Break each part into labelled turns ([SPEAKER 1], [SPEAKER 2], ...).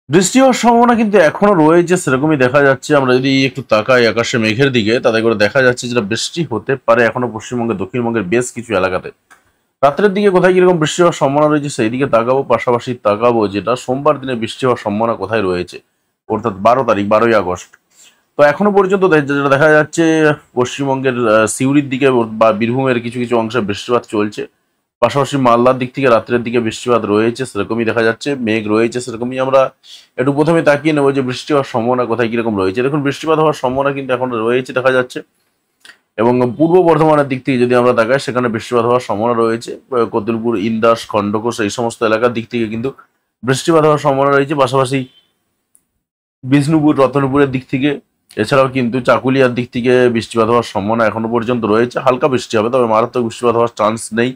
[SPEAKER 1] বৃষ্টি হওয়ার সম্ভাবনা কিন্তু এখনো রয়েছে, সেরকমই দেখা যাচ্ছে। আমরা যদি একটু তাকাই আকাশে মেঘের দিকে, তাতে করে দেখা যাচ্ছে যেটা বৃষ্টি হতে পারে এখনো পশ্চিমবঙ্গের, দক্ষিণবঙ্গের বেশ কিছু এলাকাতে। রাত্রের দিকে কোথায় কিরকম বৃষ্টি হওয়ার সম্ভাবনা রয়েছে সেই দিকে তাকাবো, পাশাপাশি তাকাবো যেটা সোমবার দিনে বৃষ্টি হওয়ার সম্ভাবনা কোথায় রয়েছে, অর্থাৎ 12 তারিখ, 12ই আগস্ট। তো এখনো পর্যন্ত যেটা দেখা যাচ্ছে পশ্চিমবঙ্গের সিউড়ির দিকে বা বীরভূমের কিছু কিছু অংশে বৃষ্টিপাত চলছে। পাশাপাশি মালদার দিক থেকে রাত্রের দিকে বৃষ্টিপাত রয়েছে, সেরকমই দেখা যাচ্ছে। মেঘ রয়েছে, সেরকমই আমরা একটু প্রথমে তাকিয়ে নেবো যে বৃষ্টি হওয়ার সম্ভাবনা কোথায় কিরকম রয়েছে। দেখুন, বৃষ্টিপাত হওয়ার সম্ভাবনা কিন্তু এখন রয়েছে দেখা যাচ্ছে। এবং পূর্ব বর্ধমানের দিক থেকে যদি আমরা তাকাই, সেখানে বৃষ্টিপাত হওয়ার সম্ভাবনা রয়েছে। কতুলপুর, ইন্দাস, খণ্ডঘোষ এই সমস্ত এলাকার দিক থেকে কিন্তু বৃষ্টিপাত হওয়ার সম্ভাবনা রয়েছে। পাশাপাশি বিষ্ণুপুর, রতনপুরের দিক থেকে, এছাড়াও কিন্তু চাকুলিয়ার দিক থেকে বৃষ্টিপাত হওয়ার সম্ভাবনা এখনো পর্যন্ত রয়েছে। হালকা বৃষ্টি হবে, তবে মারাত্মক বৃষ্টিপাত হওয়ার চান্স নেই।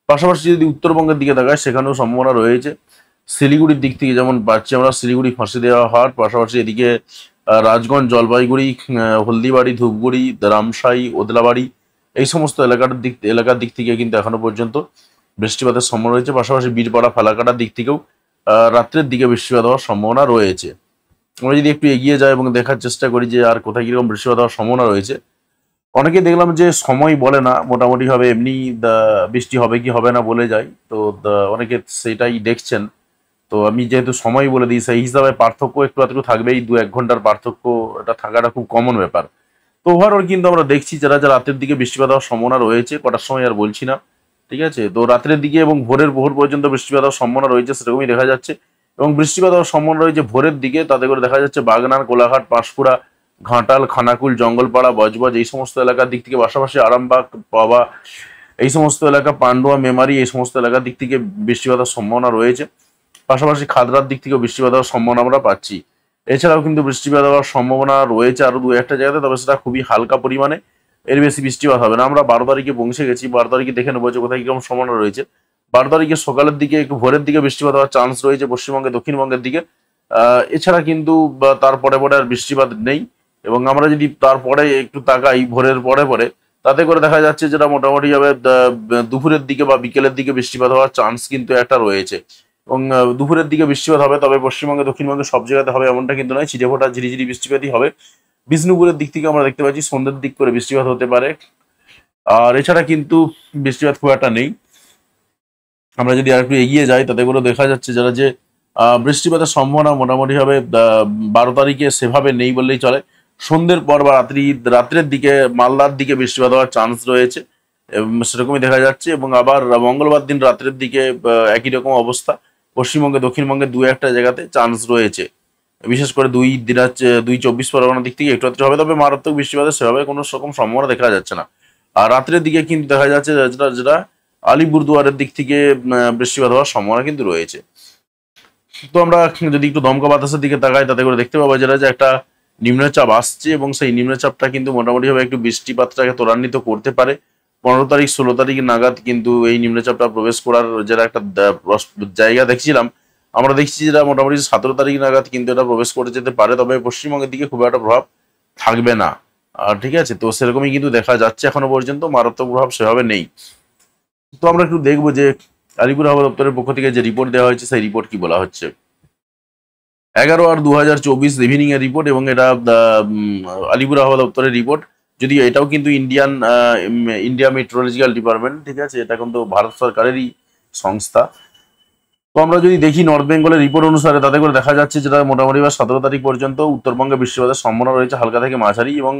[SPEAKER 1] পাশাপাশি যদি উত্তরবঙ্গের দিকে তাকায়, সেখানেও সম্ভাবনা রয়েছে। শিলিগুড়ির দিক থেকে যেমন পাচ্ছি আমরা, শিলিগুড়ি, ফাঁসি দেওয়া হাট, পাশাপাশি এদিকে রাজগঞ্জ, জলপাইগুড়ি, হলদিবাড়ি, ধূপগুড়ি, রামশাই, ওদলাবাড়ি এই সমস্ত এলাকার দিক থেকে কিন্তু এখনো পর্যন্ত বৃষ্টিপাতের সম্ভাবনা রয়েছে। পাশাপাশি বীরপাড়া, ফালাকাটার দিক থেকেও রাত্রের দিকে বৃষ্টিপাত হওয়ার সম্ভাবনা রয়েছে। আমরা যদি একটু এগিয়ে যাই এবং দেখার চেষ্টা করি যে আর কোথায় কিরকম বৃষ্টিপাত হওয়ার সম্ভাবনা রয়েছে, অনেকে দেখলাম যে সময় বলে না, মোটামুটি ভাবে এমনি বৃষ্টি হবে কি হবে না বলে যায়। তো অনেকে সেটাই দেখছেন। তো আমি যেহেতু সময় বলে দিই, সেই হিসাবে পার্থক্য একটু আধটু থাকবেই, 1-2 ঘন্টার পার্থক্য, এটা থাকাটা খুব কমন ব্যাপার। তো ওভারঅল কিন্তু আমরা দেখছি যারা যারা রাতের দিকে বৃষ্টিপাত হওয়ার সম্ভাবনা রয়েছে, কটার সময় আর বলছি না, ঠিক আছে। তো রাত্রের দিকে এবং ভোরের ভোর পর্যন্ত বৃষ্টিপাত হওয়ার সম্ভাবনা রয়েছে, সেরকমই দেখা যাচ্ছে। এবং বৃষ্টিপাত হওয়ার সম্ভাবনা রয়েছে ভোরের দিকে, তাতে করে দেখা যাচ্ছে বাগনান, কোলাঘাট, পাঁশকুড়া, ঘাটাল, খানাকুল, জঙ্গলপাড়া, বজবজ এই সমস্ত এলাকার দিক থেকে, পাশাপাশি আরামবাগ, পাবা এই সমস্ত এলাকা, পান্ডুয়া, মেমারি এই সমস্ত এলাকার দিক থেকে বৃষ্টিপাতের সম্ভাবনা রয়েছে। পাশাপাশি খাদরার দিক থেকেও বৃষ্টিপাত হওয়ার সম্ভাবনা আমরা পাচ্ছি। এছাড়াও কিন্তু বৃষ্টিপাত হওয়ার সম্ভাবনা রয়েছে আরো 2-1টা জায়গাতে, তবে সেটা খুবই হালকা পরিমাণে, এর বেশি বৃষ্টিপাত হবে না। আমরা 12 তারিখে পৌঁছে গেছি, 12 তারিখে দেখে নেবো যে কোথায় কিরকম সম্ভাবনা রয়েছে। 12 তারিখে সকালের দিকে একটু ভোরের দিকে বৃষ্টিপাত হওয়ার চান্স রয়েছে পশ্চিমবঙ্গে, দক্ষিণবঙ্গের দিকে। এছাড়া কিন্তু তারপরে পরে আর বৃষ্টিপাত নেই। এবং আমরা যদি তারপরে একটু তাকাই ভোরের পরে পরে, তাতে করে দেখা যাচ্ছে যেটা মোটামুটি ভাবে দুপুরের দিকে বা বিকেলের দিকে বৃষ্টিপাত হওয়ার চান্স কিন্তু একটা রয়েছে। এবং দুপুরের দিকে বৃষ্টিপাত হবে, তবে পশ্চিমবঙ্গে, দক্ষিণবঙ্গে সব জায়গাতে হবে এমনটা কিন্তু নয়, ছিটেফোঁটা ঝিরিঝিরি বৃষ্টিপাতই হবে। বিষ্ণুপুরের দিক থেকে আমরা দেখতে পাচ্ছি সন্ধ্যের দিক করে বৃষ্টিপাত হতে পারে। আর এছাড়া কিন্তু বৃষ্টিপাত খুব একটা নেই। আমরা যদি আর একটু এগিয়ে যাই, তাতে করে দেখা যাচ্ছে যারা যে বৃষ্টিপাতের সম্ভাবনা মোটামুটি ভাবে 12 তারিখে সেভাবে নেই বললেই চলে। সন্ধ্যের পর বা রাত্রের দিকে মালদার দিকে বৃষ্টিপাত হওয়ার চান্স রয়েছে, এবং সেরকমই দেখা যাচ্ছে। এবং আবার মঙ্গলবার দিন রাত্রের দিকে একই রকম অবস্থা, পশ্চিমবঙ্গে, দক্ষিণবঙ্গে 2-1টা জায়গাতে চান্স রয়েছে। বিশেষ করে 2 চব্বিশ পরগনার দিক থেকে একটু আধটু হবে, তবে মারাত্মক বৃষ্টিপাতের সেভাবে কোনো রকম সম্ভাবনা দেখা যাচ্ছে না। আর রাত্রের দিকে কিন্তু দেখা যাচ্ছে যেটা যেটা আলিপুরদুয়ারের দিক থেকে বৃষ্টিপাত হওয়ার সম্ভাবনা কিন্তু রয়েছে। তো আমরা যদি একটু দমকা বাতাসের দিকে তাকাই, তাতে করে দেখতে পাবো যেটা যে একটা নিম্নচাপ আসছে, এবং সেই নিম্নচাপটা কিন্তু মোটামুটিভাবে একটু বৃষ্টিপাতটাকে ত্বরান্বিত করতে পারে। 15 তারিখ, 16 তারিখ নাগাদ কিন্তু এই নিম্নচাপটা প্রবেশ করার যেটা একটা জায়গা দেখছিলাম, আমরা দেখছি যেটা মোটামুটি 17 তারিখ নাগাদ কিন্তু এটা প্রবেশ করে যেতে পারে, তবে পশ্চিমবঙ্গের দিকে খুব একটা প্রভাব থাকবে না। আর ঠিক আছে, তো সেরকমই কিন্তু দেখা যাচ্ছে, এখনো পর্যন্ত মারাত্মক প্রভাব সেভাবে নেই। তো আমরা একটু দেখবো যে আলিপুর আবহাওয়া দপ্তরের পক্ষ থেকে যে রিপোর্ট দেওয়া হয়েছে, সেই রিপোর্ট কি বলা হচ্ছে। 11/8/2024 ইভিনিং এর রিপোর্ট, এবং এটা আলিপুর আবহাওয়া দপ্তরের রিপোর্ট। যদিও এটাও কিন্তু ইন্ডিয়া মেট্রোলজিক্যাল ডিপার্টমেন্ট, ঠিক আছে, এটা কিন্তু ভারত সরকারেরই সংস্থা। তো আমরা যদি দেখি নর্থ বেঙ্গলের রিপোর্ট অনুসারে, তাতে করে দেখা যাচ্ছে যেটা মোটামুটি 17 তারিখ পর্যন্ত উত্তরবঙ্গে বৃষ্টিপাতের সম্ভাবনা রয়েছে হালকা থেকে মাঝারি, এবং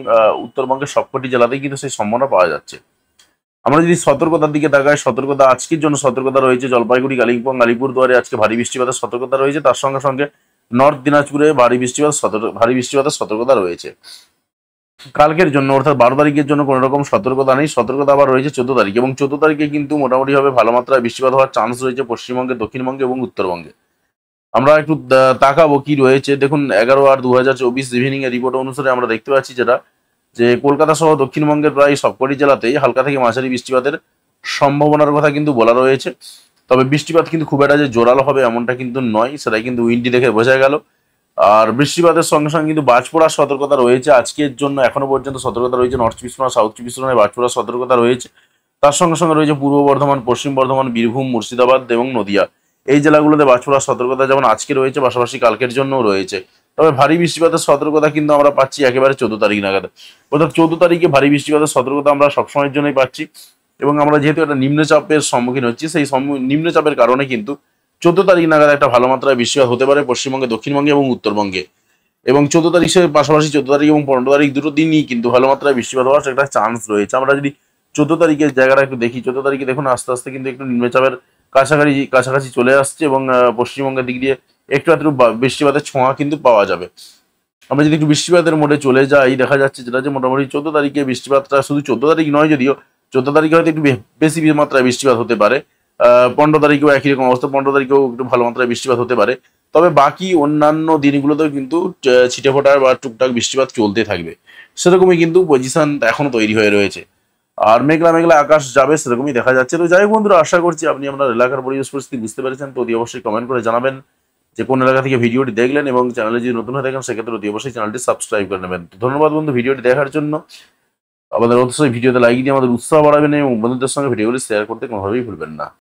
[SPEAKER 1] উত্তরবঙ্গের সবকটি জেলাতেই কিন্তু সেই সম্ভাবনা পাওয়া যাচ্ছে। আমরা যদি সতর্কতার দিকে তাকাই, সতর্কতা আজকের জন্য সতর্কতা রয়েছে জলপাইগুড়ি, কালিম্পং, আলিপুরদুয়ারে আজকে ভারী বৃষ্টিপাতের সতর্কতা রয়েছে। তার সঙ্গে সঙ্গে নর্থ দিনাজপুরে ভারী বৃষ্টিপাতের সতর্কতা রয়েছে। কালকের জন্য অর্থাৎ 12 তারিখের জন্য কোনো রকম সতর্কতা নেই। সতর্কতা আবার রয়েছে 14 তারিখ, এবং 14 তারিখে কিন্তু মোটামুটিভাবে ভালো মাত্রায় বৃষ্টিপাত হওয়ার চান্স রয়েছে পশ্চিমবঙ্গে, দক্ষিণবঙ্গে এবং উত্তরবঙ্গে। আমরা একটু তাকাবো কি রয়েছে। দেখুন, 11/8/2024 ইভিনিং এর রিপোর্ট অনুসারে আমরা দেখতে পাচ্ছি যেটা যে কলকাতা সহ দক্ষিণবঙ্গের প্রায় সবকটি জেলাতেই হালকা থেকে মাঝারি বৃষ্টিপাতের সম্ভাবনার কথা কিন্তু বলা রয়েছে। তবে বৃষ্টিপাত কিন্তু খুব একটা যে জোরালো হবে এমনটা কিন্তু নয়, সেটাই কিন্তু উইন্ডি দেখে বোঝা গেল। আর বৃষ্টিপাতের সঙ্গে সঙ্গে কিন্তু বাজ পড়ার সতর্কতা রয়েছে আজকের জন্য, এখনো পর্যন্ত সতর্কতা রয়েছে নর্থ চব্বিশ পরগনা, সাউথ চব্বিশ পরগনায় বাজ পড়ার সতর্কতা রয়েছে। তার সঙ্গে সঙ্গে রয়েছে পূর্ব বর্ধমান, পশ্চিম বর্ধমান, বীরভূম, মুর্শিদাবাদ এবং নদিয়া এই জেলাগুলোতে বাজ পড়ার সতর্কতা যেমন আজকে রয়েছে, পাশাপাশি কালকের জন্যও রয়েছে। তবে ভারী বৃষ্টিপাতের সতর্কতা কিন্তু আমরা পাচ্ছি একেবারে 14 তারিখ নাগাদ, অর্থাৎ 14 তারিখে ভারী বৃষ্টিপাতের সতর্কতা আমরা সবসময়ের জন্যই পাচ্ছি। এবং আমরা যেহেতু একটা নিম্নচাপের সম্মুখীন হচ্ছি, সেই নিম্নচাপের কারণে কিন্তু 14 তারিখ নাগাদ একটা ভালো মাত্রায় বৃষ্টিপাত হতে পারে পশ্চিমবঙ্গে, দক্ষিণবঙ্গে এবং উত্তরবঙ্গে। এবং 14 তারিখের পাশাপাশি 14 তারিখ এবং 15 তারিখ দুটো দিনই কিন্তু ভালো মাত্রায় বৃষ্টিপাত হওয়ার একটা চান্স রয়েছে। আমরা যদি 14 তারিখের জায়গাটা একটু দেখি, 14 তারিখে দেখুন আস্তে আস্তে কিন্তু একটু নিম্নচাপের কাছাকাছি কাছাকাছি চলে আসছে, এবং পশ্চিমবঙ্গের দিক দিয়ে একটু একটু বৃষ্টিপাতের ছোঁয়া কিন্তু পাওয়া যাবে। আমরা যদি একটু বৃষ্টিপাতের মোডে চলে যাই, দেখা যাচ্ছে যেটা যে মোটামুটি 14 তারিখে বৃষ্টিপাতটা শুধু 14 তারিখ নয়, যদিও 14 তারিখে হয়তো একটু বেশি মাত্রায় বৃষ্টিপাত হতে পারে। 15 তারিখেও একই রকম অবস্থা, 15 তারিখেও একটু ভালো মাত্রায় বৃষ্টিপাত হতে পারে। তবে বাকি অন্যান্য দিনগুলোতেও কিন্তু ছিটে ফোটার বা টুকটাক বৃষ্টিপাত চলতে থাকবে, সেরকমই কিন্তু পজিশন এখনো তৈরি হয়ে রয়েছে। আর মেঘলা মেঘলা আকাশ যাবে সেরকমই দেখা যাচ্ছে। তো যাই হোক বন্ধুরা, আশা করছি আপনি আপনার এলাকার পরিবেশ পরিস্থিতি বুঝতে পেরেছেন। তো অতি অবশ্যই কমেন্ট করে জানাবেন যে কোন এলাকা থেকে ভিডিওটি দেখলেন, এবং চ্যানেলে যদি নতুন হয়ে থাকেন সেক্ষেত্রে অতি অবশ্যই চ্যানেলটি সাবস্ক্রাইব করে নেবেন। তো ধন্যবাদ বন্ধু ভিডিওটি দেখার জন্য। আমাদের অবশ্যই ভিডিওতে লাইক দিয়ে আমাদের উৎসাহ বাড়াবেন, এবং বন্ধুদের সঙ্গে ভিডিওগুলি শেয়ার করতে কোনোভাবেই ভুলবেন না।